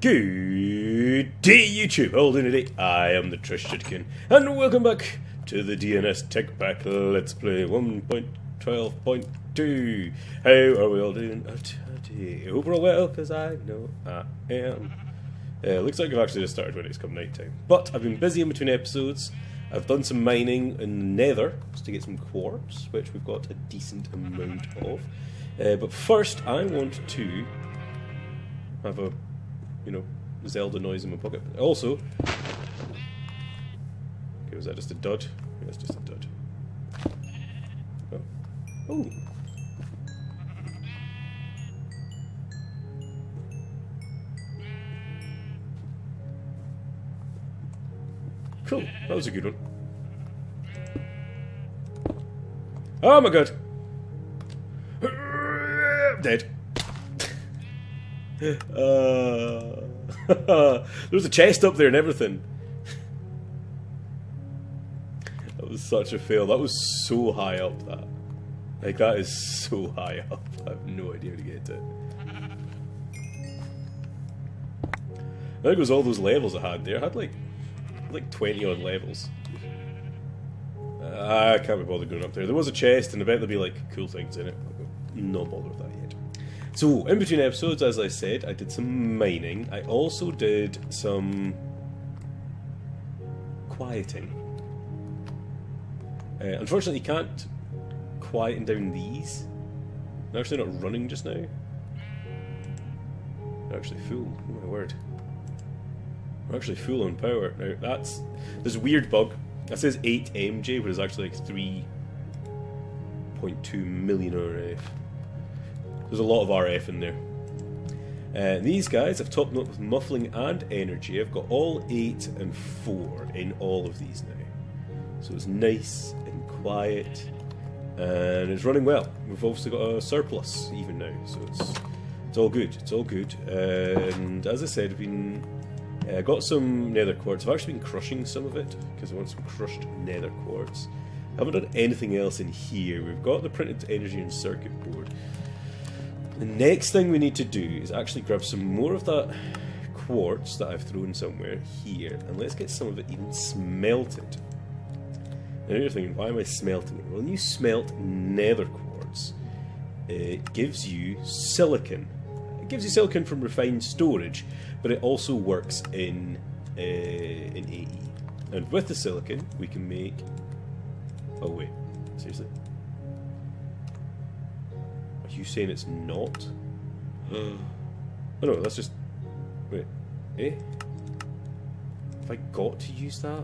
Good day, YouTube. How are you doing today? I am the Trishitkin, and welcome back to the DNS Techpack Let's Play 1.12.2. How are we all doing today? I hope we're all well, because I know I am. Looks like I've actually just started when it's come night time. But I've been busy in between episodes. I've done some mining in the nether just to get some quartz, which we've got a decent amount of. But first, I want to have a Zelda noise in my pocket. Also, okay, was that just a dud? Yeah, that's just a dud. Oh. Oh. Cool, that was a good one. Oh my god! Dead. There was a chest up there and everything. That was such a fail. That was so high up, that. Like, that is so high up. I have no idea how to get to it. I think it was all those levels I had there. I had like 20 odd levels. I can't be bothered going up there. There was a chest and I bet there'll be like cool things in it. I'm not bothered with that yet. So, in between episodes, as I said, I did some mining. I also did some quieting. Unfortunately, you can't quieten down these. They're actually not running just now. They're actually full. Oh my word. We're actually full on power. Now, there's a weird bug. That says 8 MJ, but it's actually like 3.2 million RF. There's a lot of RF in there. These guys I've topped them up with muffling and energy. I've got all 8 and 4 in all of these now. So it's nice and quiet, and it's running well. We've also got a surplus even now, so it's all good. It's all good. And as I said, I've been got some nether quartz. I've actually been crushing some of it because I want some crushed nether quartz. I haven't done anything else in here. We've got the printed energy and circuit board. The next thing we need to do is actually grab some more of that quartz that I've thrown somewhere here, and let's get some of it even smelted. Now you're thinking, why am I smelting it? Well, when you smelt nether quartz, it gives you silicon. It gives you silicon from refined storage, but it also works in AE. And with the silicon, we can make... Oh wait, seriously? Are you saying it's not? Oh no, that's just... Wait. Eh? Have I got to use that?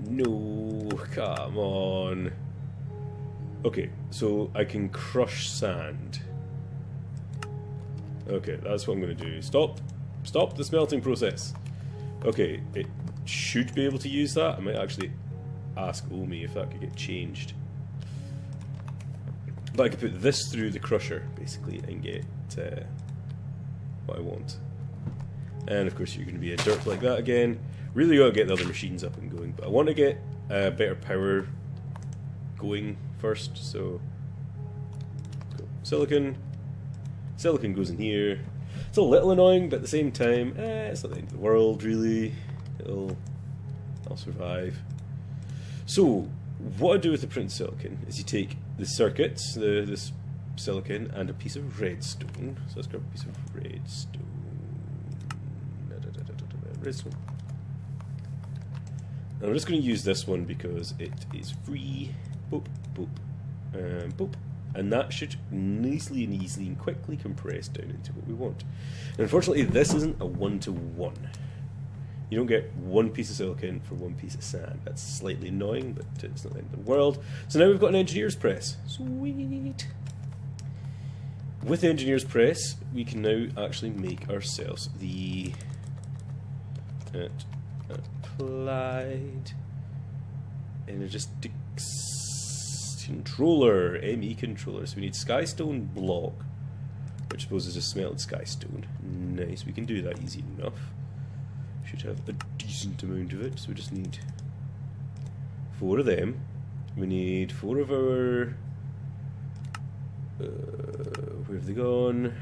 No, come on. Okay, so I can crush sand. Okay, that's what I'm going to do. Stop the smelting process. Okay, it should be able to use that. I might actually ask Omi if that could get changed. But I could put this through the crusher, basically, and get what I want. And of course you're going to be a dirt like that again. Really got to get the other machines up and going, but I want to get better power going first, so let's go. Silicon goes in here. It's a little annoying, but at the same time, it's not the end of the world, really. I'll survive. So, what I do with the printed silicon is you take the circuits, this silicon, and a piece of redstone. So let's grab a piece of redstone. Redstone. And I'm just going to use this one because it is free. Boop, boop, boop. And that should nicely and easily and quickly compress down into what we want. And unfortunately, this isn't a one-to-one. You don't get one piece of silicon for one piece of sand. That's slightly annoying, but it's not the end of the world. So now we've got an engineer's press. Sweet. With the engineer's press, we can now actually make ourselves the applied energistics controller, ME controller. So we need skystone block, which I suppose is just smelted skystone. Nice, we can do that easy enough. Should have a decent amount of it, so we just need 4 of them. We need 4 of our Where have they gone?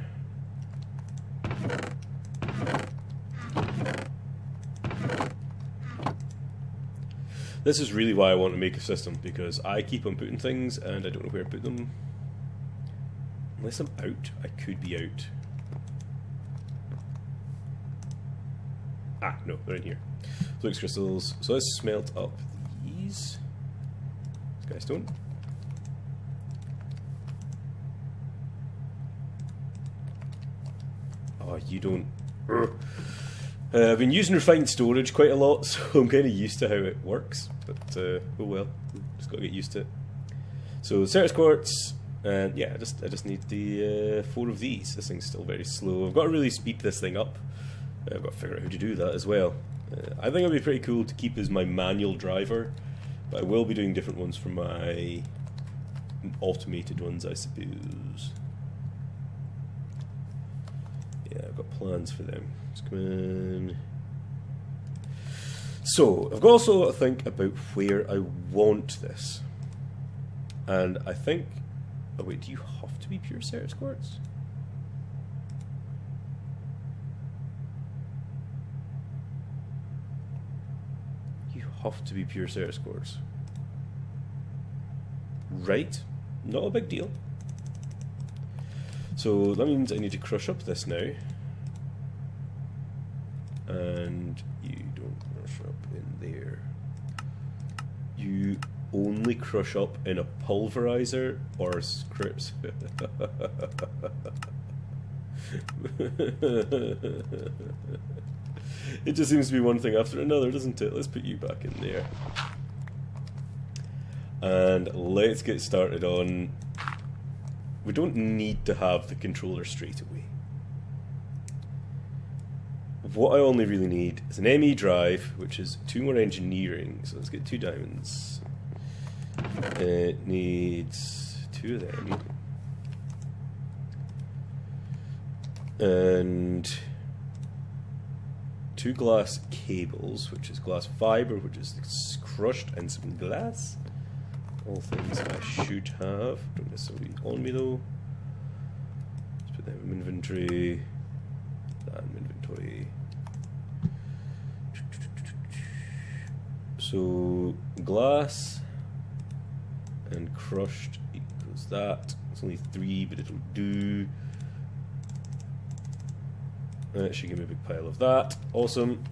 This is really why I want to make a system, because I keep on putting things and I don't know where to put them. Unless I'm out, I could be out. Ah, no, they're in here. Flux crystals. So let's smelt up these. Skystone. Oh, you don't... I've been using refined storage quite a lot, so I'm kind of used to how it works. But, oh well, just got to get used to it. So, Certus Quartz, and yeah, I just need the 4 of these. This thing's still very slow. I've got to really speed this thing up. I've got to figure out how to do that as well. I think it'll be pretty cool to keep as my manual driver, but I will be doing different ones for my automated ones, I suppose. Yeah, I've got plans for them. Let's come in. So, I've also got to think about where I want this. And I think... Oh wait, do you have to be pure Certus Quartz? You have to be pure Certus Quartz. Right. Not a big deal. So that means I need to crush up this now. And you don't crush up in there. You only crush up in a pulverizer or scripts. It just seems to be one thing after another, doesn't it? Let's put you back in there. And let's get started on... We don't need to have the controller straight away. What I only really need is an ME drive, which is 2 more engineering. So let's get 2 diamonds. It needs 2 of them. And 2 glass cables, which is glass fiber, which is crushed, and some glass. All things I should have. Don't necessarily on me though. Let's put that in inventory. That in inventory. So glass and crushed equals that. It's only 3, but it'll do. That should give me a big pile of that. Awesome.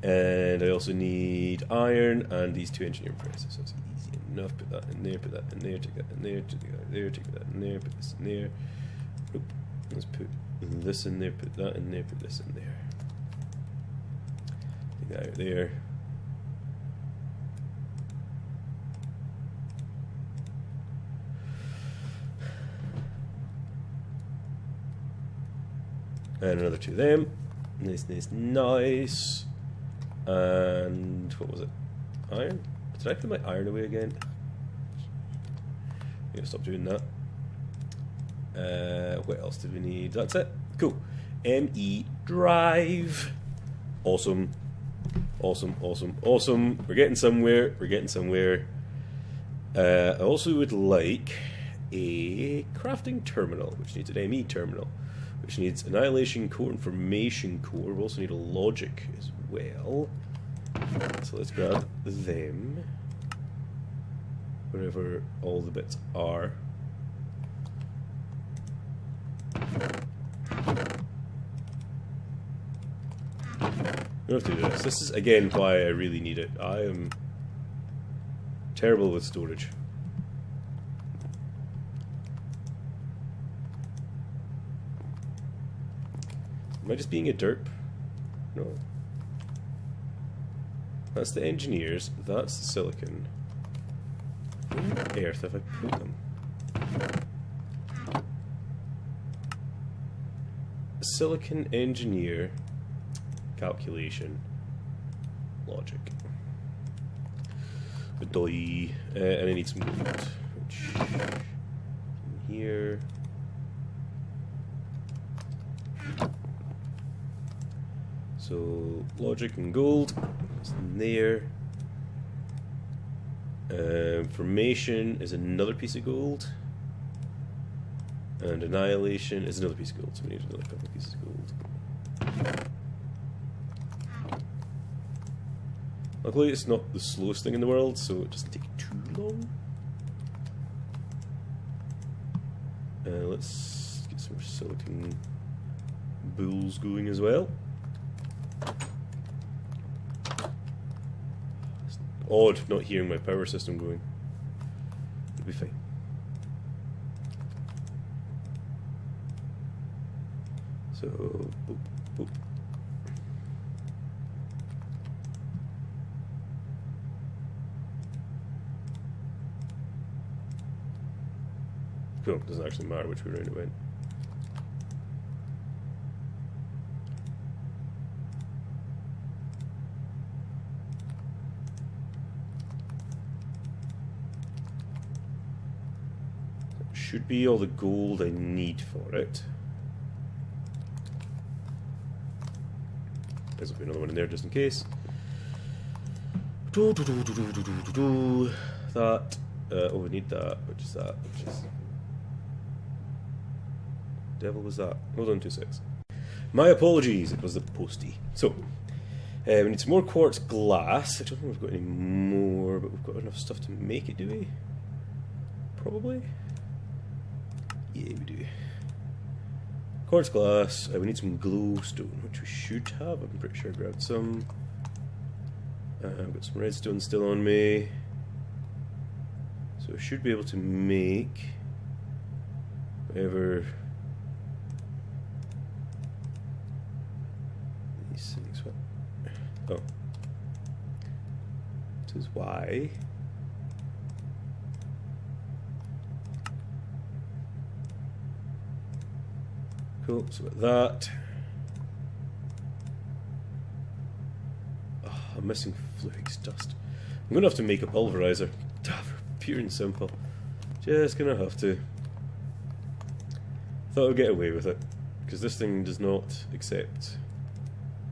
And I also need iron and these 2 engineering presses. So it's easy enough. Put that in there, put that in there, take that in there, take that in there, take that in there, put this in there. Nope. Let's put this in there, put that in there, put this in there. Take that out there. And another 2 of them. Nice, nice, nice. And what was it? Iron? Did I put my iron away again? I'm gonna stop doing that. What else did we need? That's it. Cool. ME drive. Awesome. Awesome, awesome, awesome. We're getting somewhere. We're getting somewhere. I also would like a crafting terminal, which needs an ME terminal, which needs annihilation core and formation core. We also need a logic as well. So let's grab them. Wherever all the bits are. I don't have to do this. This is again why I really need it. I am terrible with storage. Am I just being a derp? No. That's the engineers, that's the silicon. Where on earth have I put them? Silicon engineer, calculation, logic. A die, and I need some gold. Which, in here. So, logic and gold, it's in there. Formation is another piece of gold. And Annihilation is another piece of gold, so we need another couple of pieces of gold. Luckily it's not the slowest thing in the world, so it doesn't take too long. Let's get some silicon bulls going as well. It's odd not hearing my power system going. It'll be fine. So, boop, boop. Cool, doesn't actually matter which way around it went. That should be all the gold I need for it. There's will be another one in there just in case. That. Oh, we need that. Which is that? Which is. Devil was that? Hold on 2 seconds. My apologies, it was the postie. So, we need some more quartz glass. I don't know if we've got any more, but we've got enough stuff to make it, do we? Probably? Yeah, we do. Quartz glass. We need some glowstone, which we should have. I'm pretty sure I grabbed some. I've got some redstone still on me. So I should be able to make whatever these things. Oh. This is why. Cool, so with that. Oh, I'm missing flux dust. I'm gonna have to make a pulverizer. Pure and simple. Just gonna have to. Thought I'd get away with it, because this thing does not accept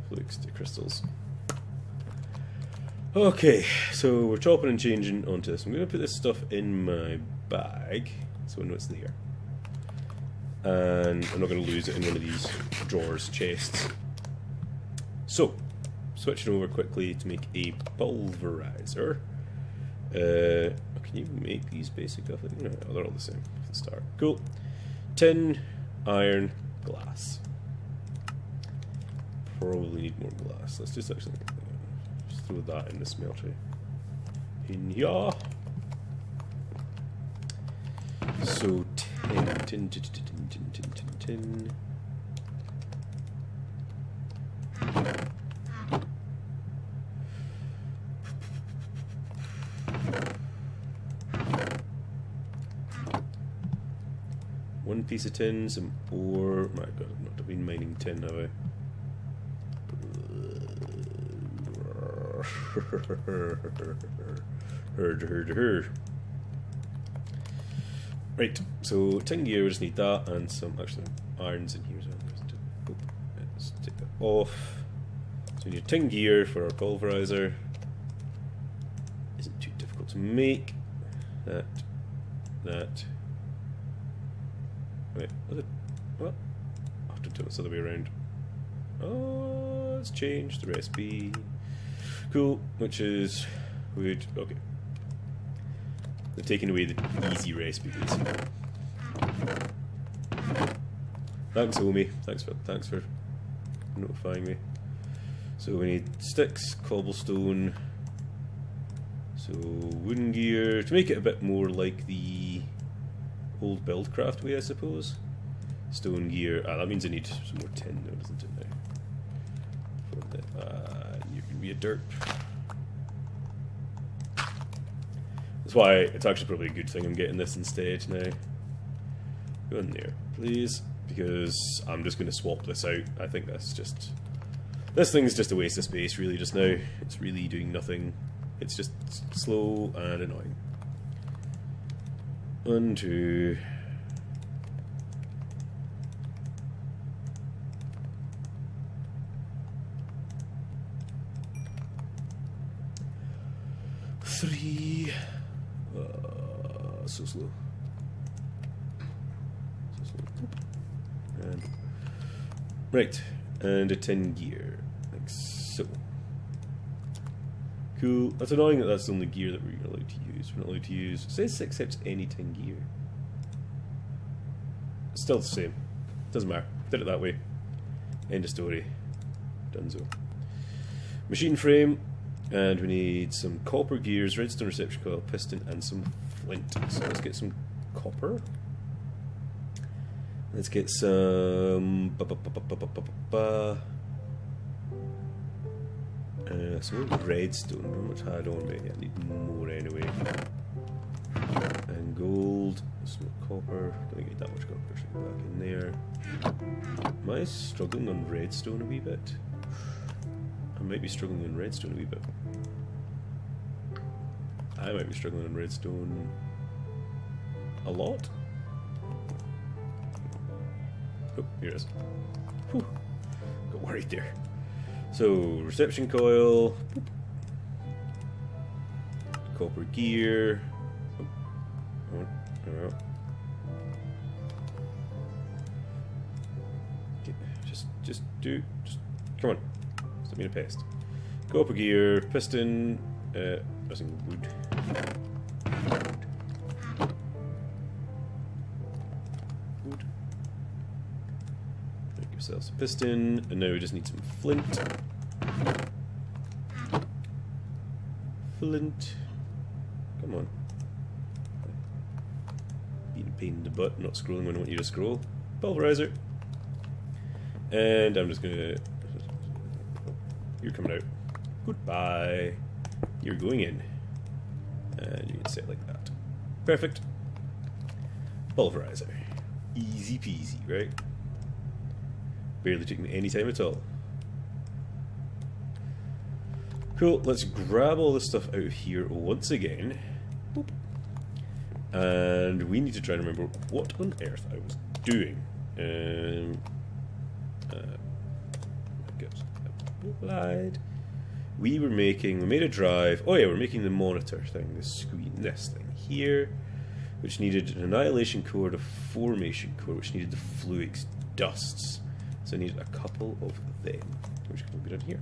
flux to crystals. Okay, so we're chopping and changing onto this. I'm gonna put this stuff in my bag, so I know it's there. And I'm not going to lose it in one of these drawers, chests. So, switching over quickly to make a pulverizer. Can you make these basic stuff? No, they're all the same at the start. Cool. Tin, iron, glass. Probably need more glass. Let's just actually just throw that in the smelter. In here. So tin. One piece of tin, some ore. My God, I've not been mining tin, have I? Right, so tin gear, we just need that, and some actually irons in here as well. Let's take that off. So we need tin gear for our pulverizer. Isn't too difficult to make. That. Wait, what? I have to do this the other way around. Oh, let's change the recipe. Cool, which is wood. Okay. They're taking away the easy recipe, basically. Thanks, Omi. Thanks for notifying me. So we need sticks, cobblestone, so wooden gear to make it a bit more like the old Buildcraft way, I suppose. Stone gear. That means I need some more tin, though, doesn't it? Now. You can be a derp. That's why it's actually probably a good thing I'm getting this instead now. Go in there, please, because I'm just going to swap this out. I think that's just... This thing's just a waste of space, really, just now. It's really doing nothing. It's just slow and annoying. 1, 2... So slow. So slow. And right, and a 10 gear, like so. Cool. That's annoying that that's the only gear that we're allowed to use. We're not allowed to use. It says it accepts any 10 gear. It's still the same. Doesn't matter. Did it that way. End of story. Donezo. Machine frame, and we need some copper gears, redstone reception coil, piston, and some flint. So let's get some copper. Let's get some some redstone. How much I don't maybe I need more anyway. And gold, some copper. Don't need that much copper. So back in there. Am I struggling on redstone a wee bit? I might be struggling on redstone a wee bit. I might be struggling on redstone a lot. Oh, here it is. Whew. Got worried there. So, reception coil, boop. Copper gear. Oh, there we go. Just come on. Stop being a pest. Copper gear, piston, using wood. Wood. Make yourselves a piston, and now we just need some flint. Flint. Come on. Being a pain in the butt, not scrolling when I want you to scroll. Pulverizer. And I'm just gonna... You're coming out. Goodbye. You're going in. And you can say it like that. Perfect. Pulverizer. Easy peasy, right? Barely taking any time at all. Cool, let's grab all this stuff out of here once again. Boop. And we need to try and remember what on earth I was doing. Applied. We made a drive. Oh yeah, we're making the monitor thing, this thing here, which needed an annihilation core, a formation core, which needed the fluix dusts. So I needed a couple of them, which can be done here.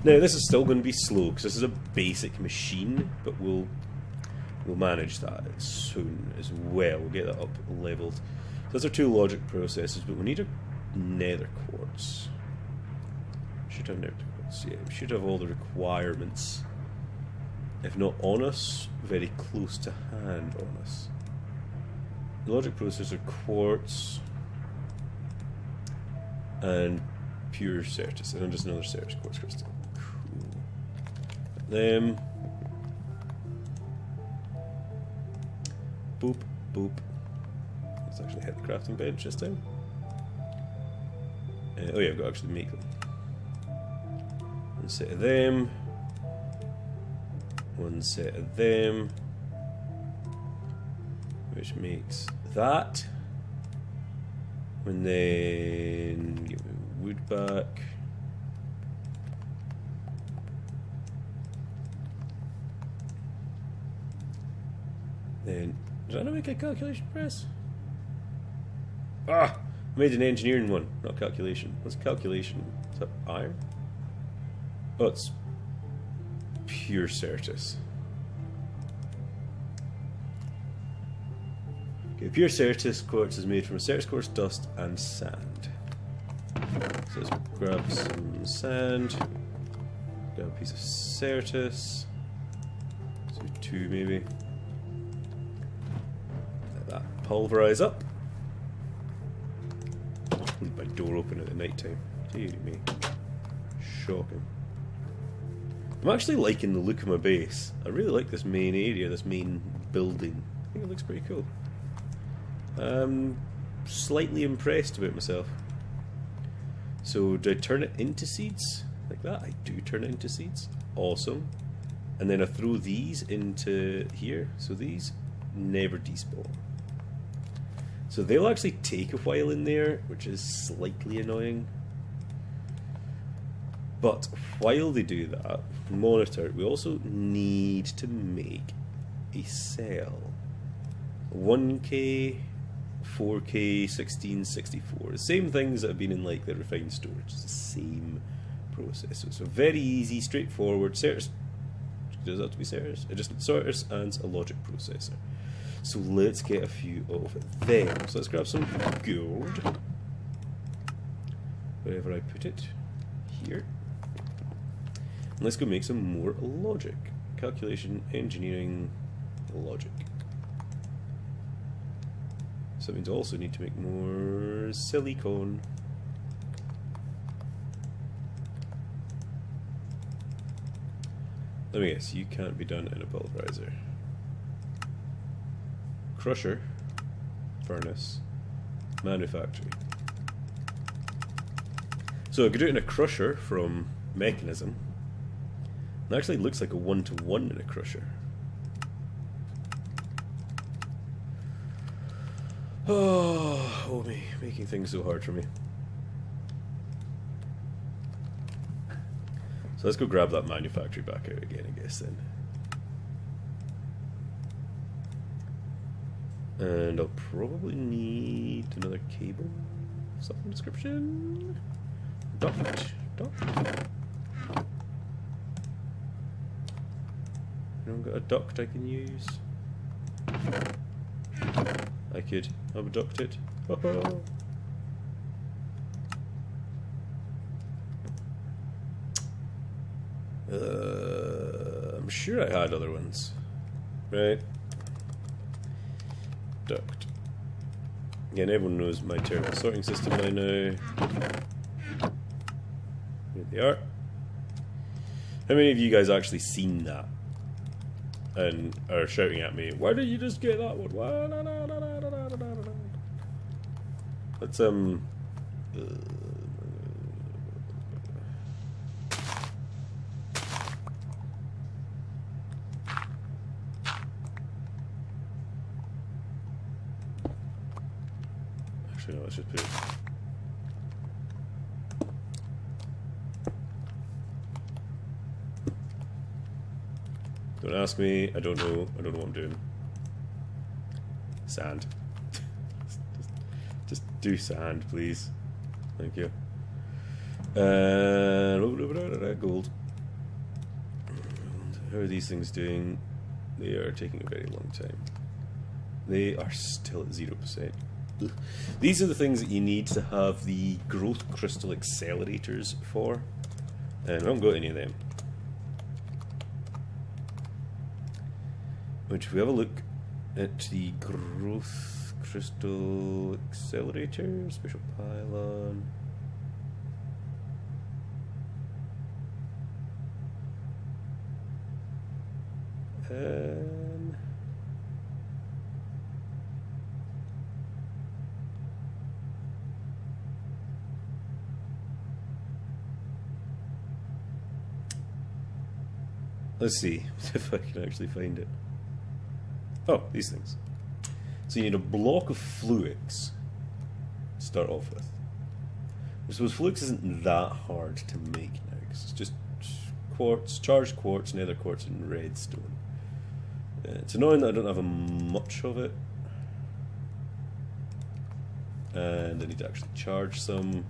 Now this is still going to be slow because this is a basic machine, but we'll manage that soon as well. We'll get that up leveled. So those are two logic processes, but we need a nether quartz. Should have nether quartz. Yeah, we should have all the requirements, if not on us, very close to hand on us. The logic processor, quartz, and pure certus, and then just another certus quartz crystal. Cool. Them. Boop, boop. Let's actually hit the crafting bench this time. Oh yeah, I've got to actually make them. One set of them. One set of them. Which makes that. And then give me wood back. Then did I not make a calculation press? Ah! I made an engineering one, not calculation. What's calculation? Is that iron? Oh, it's pure certus. Okay, pure certus quartz is made from a certus quartz dust and sand. So let's grab some sand, grab a piece of certus, so 2 maybe. Let that pulverize up. Leave my door open at the night time. Dear me. Shocking. I'm actually liking the look of my base. I really like this main area, this main building. I think it looks pretty cool. I'm slightly impressed about myself. So do I turn it into seeds? Like that? I do turn it into seeds. Awesome. And then I throw these into here. So these never despawn. So they'll actually take a while in there, which is slightly annoying. But while they do that, monitor, we also need to make a cell. 1K 4K 1664. The same things that have been in like the refined storage. It's the same process. So it's a very easy, straightforward Certus. Does that have to be Certus? It just Certus and a logic processor. So let's get a few of them. So let's grab some gold. Wherever I put it. Here. And let's go make some more logic. Calculation, engineering, logic. So that means I also need to make more silicon. Let me guess, you can't be done in a pulverizer. Crusher, furnace, manufactory. So I could do it in a crusher from mechanism. It actually looks like a 1-to-1 in a crusher. Oh me, making things so hard for me. So let's go grab that manufactory back out again, I guess, then. And I'll probably need another cable of some description. Duct. Anyone got a duct I can use? I could abduct it. Oh. I'm sure I had other ones. Right. Duct. Again, everyone knows my terrible sorting system by now. Here they are. How many of you guys actually seen that? And are shouting at me, why did you just get that one? Let's actually no, let's just put it. Don't ask me, I don't know what I'm doing. Sand. just do sand, please. Thank you. Gold. How are these things doing? They are taking a very long time. They are still at 0%. These are the things that you need to have the growth crystal accelerators for. And I haven't got any of them. Which, if we have a look at the growth crystal accelerator, special pylon. Let's see if I can actually find it. Oh, these things. So you need a block of fluix to start off with. I suppose fluix isn't that hard to make now, because it's just quartz, charged quartz, nether quartz, and redstone. It's annoying that I don't have much of it. And I need to actually charge some.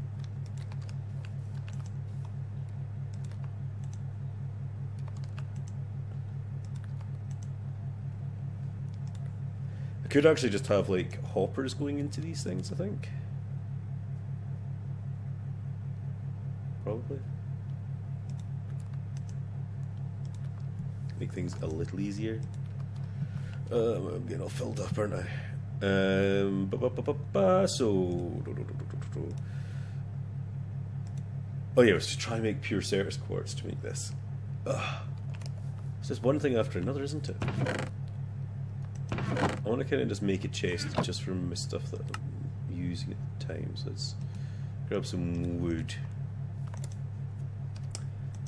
I could actually just have like hoppers going into these things, I think. Probably. Make things a little easier. I'm getting all filled up, aren't I? Oh yeah, let's just try and make pure Certus quartz to make this. It's just one thing after another, isn't it? I want to kind of just make a chest just from the stuff that I'm using at the time. So let's grab some wood.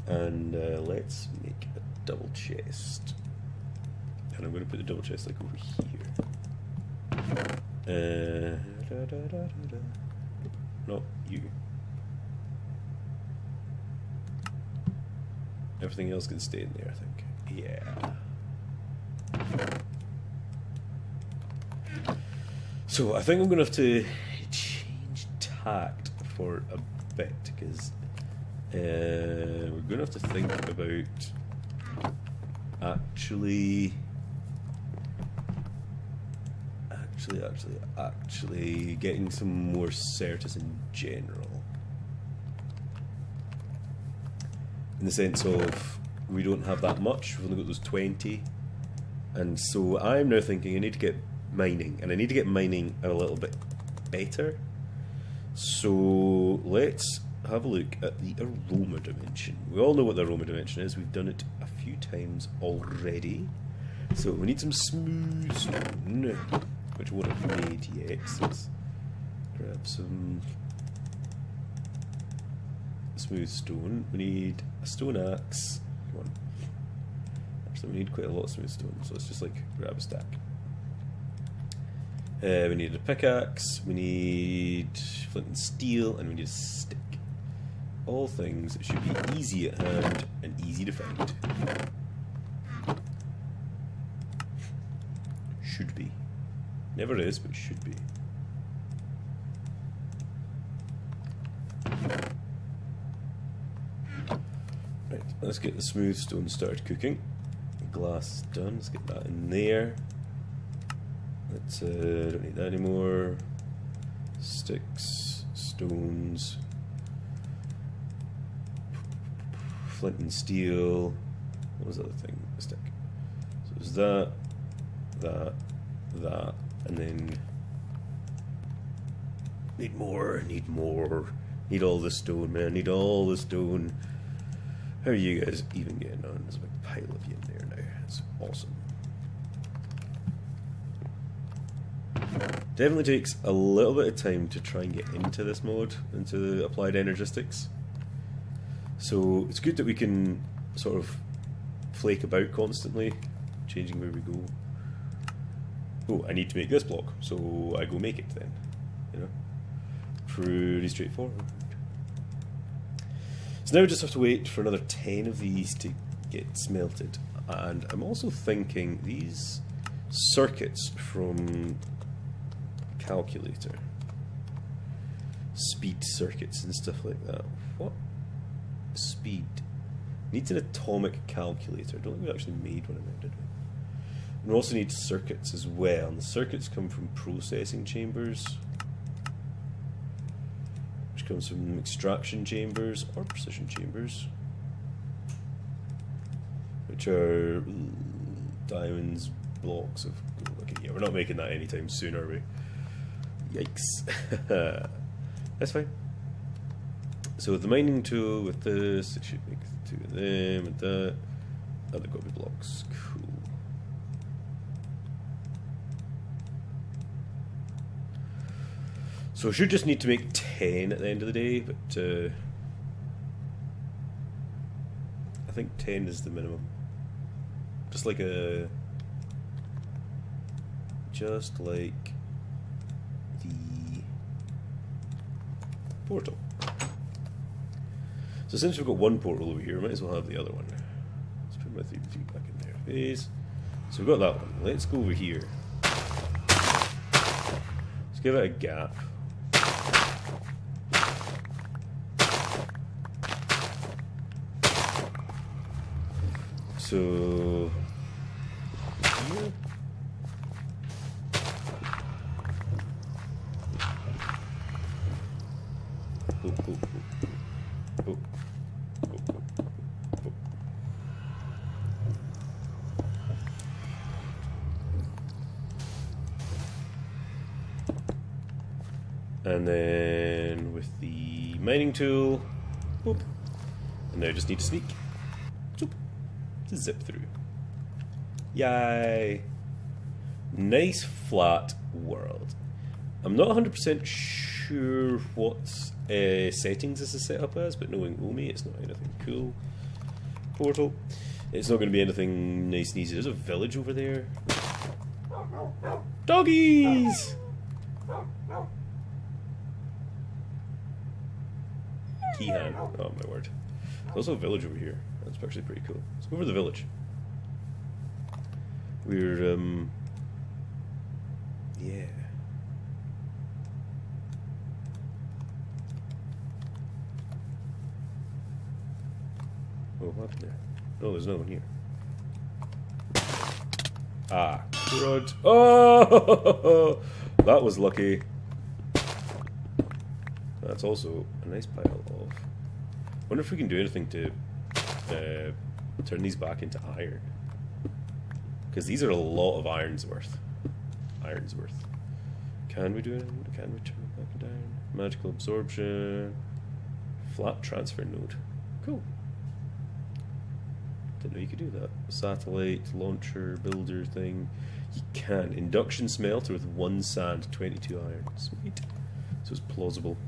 And let's make a double chest. And I'm going to put the double chest like over here. Not you. Everything else can stay in there, I think. Yeah. So I think I'm going to have to change tact for a bit, because we're going to have to think about actually getting some more certus in general. In the sense of, we don't have that much, we've only got those 20. And so I'm now thinking I need to get mining, and I need to get mining a little bit better. So let's have a look at the aroma dimension. We all know what the aroma dimension is, we've done it a few times already. So we need some smooth stone, which won't have made yet. So let's grab some smooth stone. We need a stone axe. Come on. Actually, we need quite a lot of smooth stone, so let's just like grab a stack. We need a pickaxe, we need flint and steel, and we need a stick. All things that should be easy at hand and easy to find. Should be. Never is, but should be. Right, let's get the smooth stone started cooking. Glass done, let's get that in there. Let's, don't need that anymore. Sticks, stones, flint and steel. What was the other thing? A stick. So it was that, and then need more, need all the stone, man, need all the stone. How are you guys even getting on? There's a big pile of you in there now. It's awesome. Definitely takes a little bit of time to try and get into this mode, into the applied energistics. So it's good that we can sort of flake about constantly, changing where we go. Oh, I need to make this block, so I go make it then. You know? Pretty straightforward. So now we just have to wait for another 10 of these to get smelted. And I'm also thinking these circuits from calculator, speed circuits and stuff like that. What? Speed. Needs an atomic calculator. I don't think we actually made one of them, did we? And we also need circuits as well. And the circuits come from processing chambers, which comes from extraction chambers or precision chambers, which are diamonds, blocks of gold. Okay, yeah, we're not making that anytime soon, are we? Yikes. That's fine. So with the mining tool, with this, it should make 2 of them and that. Oh, they've got to be blocks. Cool. So I should just need to make 10 at the end of the day, but I think 10 is the minimum. Just like the portal. So since we've got one portal over here, we might as well have the other one. Let's put my 3 back in there. Phase. So we've got that one. Let's go over here. Let's give it a gap. So here. And then with the mining tool, boop. And now I just need to sneak. Zoop. To zip through. Yay! Nice flat world. I'm not 100% sure what settings this is set up as, but knowing Omi, it's not anything cool. Portal. It's not going to be anything nice and easy. There's a village over there. Doggies! Keyhand. Oh my word. There's also a village over here. That's actually pretty cool. Let's go over to the village. We're, yeah. Oh, what happened there? Oh, there's another one here. Ah, crud. Oh, that was lucky. That's also a nice pile of... wonder if we can do anything to turn these back into iron. Because these are a lot of iron's worth. Iron's worth. Can we do anything? Can we turn it back and down? Magical absorption. Flat transfer node. Cool. Didn't know you could do that. Satellite, launcher, builder thing. You can. Induction smelter with 1 sand, 22 iron. Sweet. So it's plausible.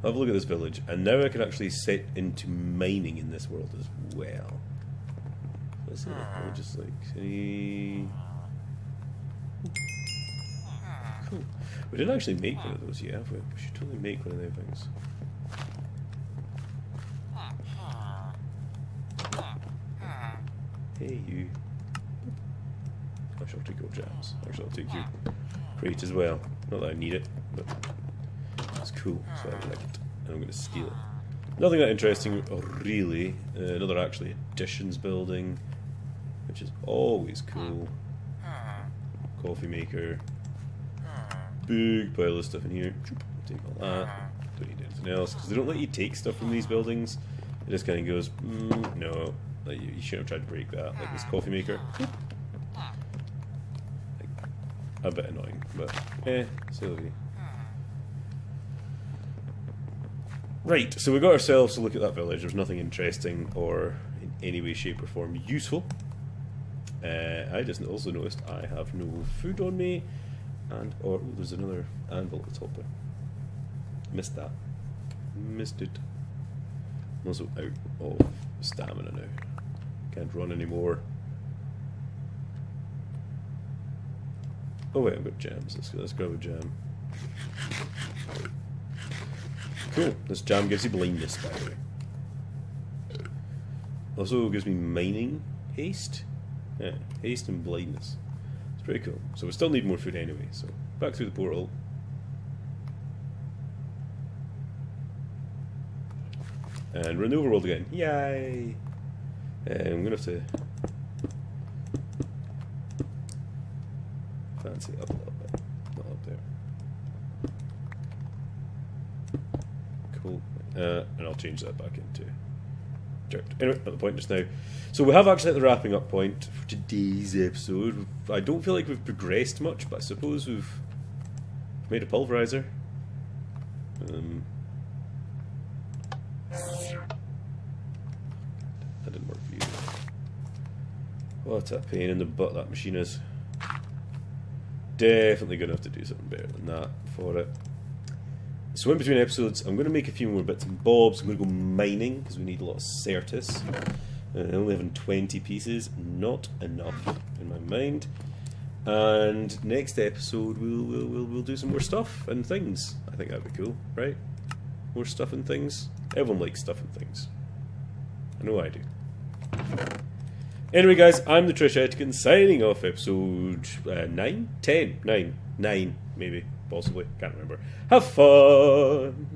Have a look at this village, and now I can actually set into mining in this world as well. Let's see. I'll just like see. Cool. We didn't actually make one of those yet, have we? We should totally make one of them things. Hey, you. I shall take your jams. Actually, I'll take your crate as well. Not that I need it, but it's cool, so I like it. And I'm going to steal it. Nothing that interesting, really. Another actually additions building, which is always cool. Coffee maker. Big pile of stuff in here. Take all that. Don't need anything else, because they don't let you take stuff from these buildings. It just kind of goes, no. Like, you shouldn't have tried to break that. Like this coffee maker. Like, a bit annoying, but silly. Right, so we got ourselves to look at that village. There's nothing interesting or in any way, shape or form useful. I just also noticed I have no food on me, and oh, there's another anvil at the top there. Missed that. Missed it. I'm also out of stamina now. Can't run anymore. Oh wait, I've got gems. Let's grab a gem. Cool. This jam gives you blindness, by the way. Also gives me mining haste. Yeah, haste and blindness. It's pretty cool. So we still need more food anyway. So back through the portal. And we're in the overworld again. Yay! I'm gonna have to fancy it up a little bit. Not up there. Cool. And I'll change that back into dirt. Anyway, not the point just now. So we have actually at the wrapping up point for today's episode. I don't feel like we've progressed much, but I suppose we've made a pulverizer. That didn't work for you. What a pain in the butt that machine is. Definitely going to have to do something better than that for it. So in between episodes, I'm going to make a few more bits and bobs. I'm going to go mining, because we need a lot of Certus. Only having 20 pieces, not enough in my mind. And next episode, we'll do some more stuff and things. I think that'd be cool, right? More stuff and things. Everyone likes stuff and things. I know I do. Anyway, guys, I'm the Trish Etiquette signing off episode 9? 10? 9? 9, maybe. Possibly. Can't remember. Have fun!